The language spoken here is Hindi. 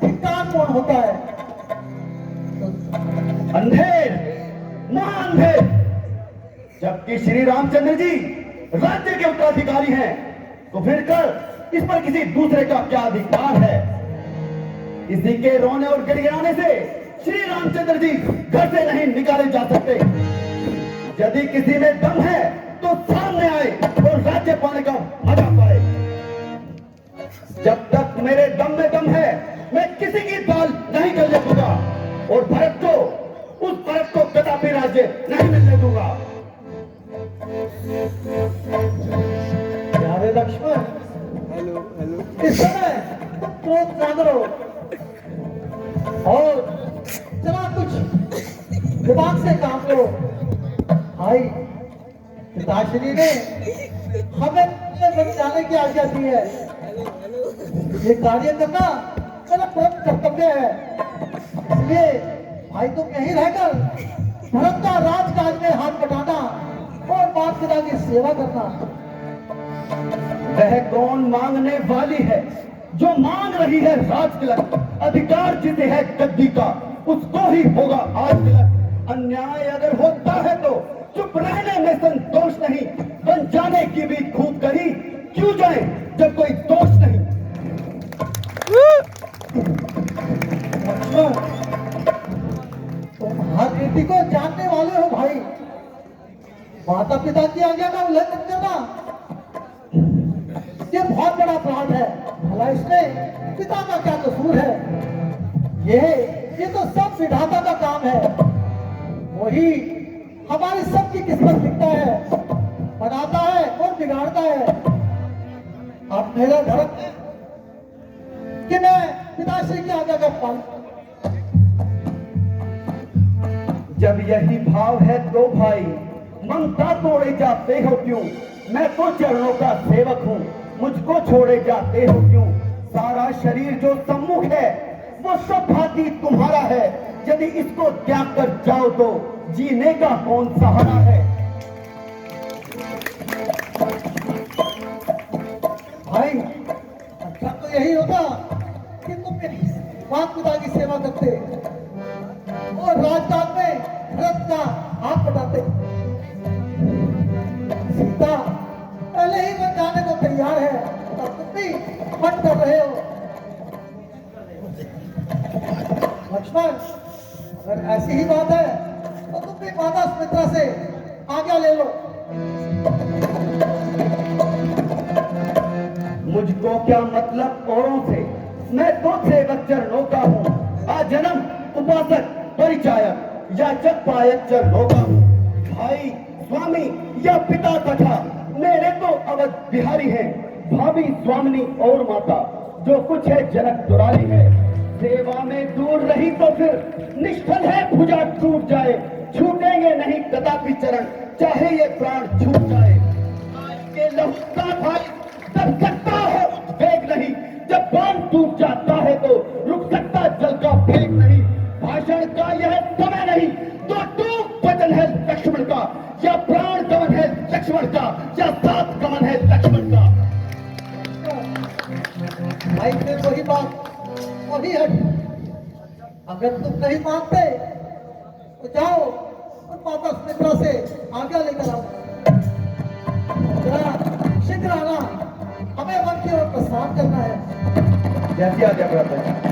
धिक्कार कौन होता है? अंधेर, महाअंधेर। जबकि श्री रामचंद्र जी राज्य के उत्तराधिकारी हैं, तो फिर कर इस पर किसी दूसरे का क्या अधिकार है? किसी के रोने और गिड़गिड़ाने से श्री रामचंद्र जी घर से नहीं निकाले जा सकते। यदि किसी में दम है तो सामने आए और राज्य पाने का मजा पाए। जब तक मेरे दम में दम है, मैं किसी की दाल नहीं गलने दूंगा और उस भरत को कदापि राज्य नहीं मिलने दूंगा। प्यारे लक्ष्मण, इस समय तुम क्रोध ना करो और जरा कुछ दिमाग से काम लो। भाई, पिताश्री ने हमें बचाने की आज्ञा दी है। ये कार्य करना मेरा परम कर्तव्य है। इसलिए भाई तुम यहीं रहकर भरत का राजकाज में हाथ बटाना और माता पिता की सेवा करना। वह कौन मांगने वाली है जो मांग रही है राज तिलक? अधिकार जिसे है गद्दी का, उसको ही होगा आज तिलक। अन्याय अगर होता है तो चुप रहने में संतोष नहीं, बन जाने की भी खूब कही क्यों जाए जब कोई दोष नहीं। तुम हर नीति को जानने वाले हो भाई। माता पिता की आज्ञा का उल्लंघन करना ये बहुत बड़ा अपराध है। भला इसमें पिता का क्या कसूर है? ये तो सब विधाता का काम है। वही हमारी सबकी किस्मत लिखता है, बनाता है और बिगाड़ता है। अब मेरा धर्म है कि मैं पिताश्री की आज्ञा का पालन। जब यही भाव है तो भाई ममता तोड़े जाते हो क्यों? मैं तो चरणों का सेवक हूँ, मुझको छोड़े जाते हो क्यों? सारा शरीर जो सम्मुख है वो सब भांति तुम्हारा है। यदि इसको त्याग कर जाओ तो जीने का कौन सहारा है? भाई, अच्छा तो यही होता कि तुम मेरी माता पिता की सेवा करते और राजकाज में भरत का हाथ बटाते। सीता पहले ही मैं जाने को तैयार है और तुम भी मत कर रहे हो। लक्ष्मण, अगर ऐसी ही बात है तो तुम भी माता सुमित्रा से आज्ञा ले लो। मुझको क्या मतलब औरों से? मैं तो सेवक चरणों का हूँ, आजन्म उपासक परिचायक याचक पायक चरणों का हूँ। भाई, स्वामी या पिता तथा मेरे तो अवध बिहारी है, भाभी स्वामिनी और माता, जो कुछ है जनक दुरारी है। सेवा में दूर रही तो फिर निष्फल है भुजा टूट जाए, छूटेंगे नहीं कदापि चरण चाहे ये प्राण छूट जाए। आज के लहू का भाई तब सकता हो वेग नहीं, जब बाण टूट जाता है तो रुक सकता जल का भेद नहीं। भाषण का यह समय नहीं तो टूक वचन है लक्ष्मण का, या प्राण गमन है लक्ष्मण का, या सात गमन है लक्ष्मण का। भाई ने वही बात वही है। अगर तुम नहीं मानते तो जाओ और माता सुमित्रा से आज्ञा लेकर आओ। जरा शीघ्र आना, हमें वन की ओर प्रस्थान करना है। जैसी आज्ञा करते हैं।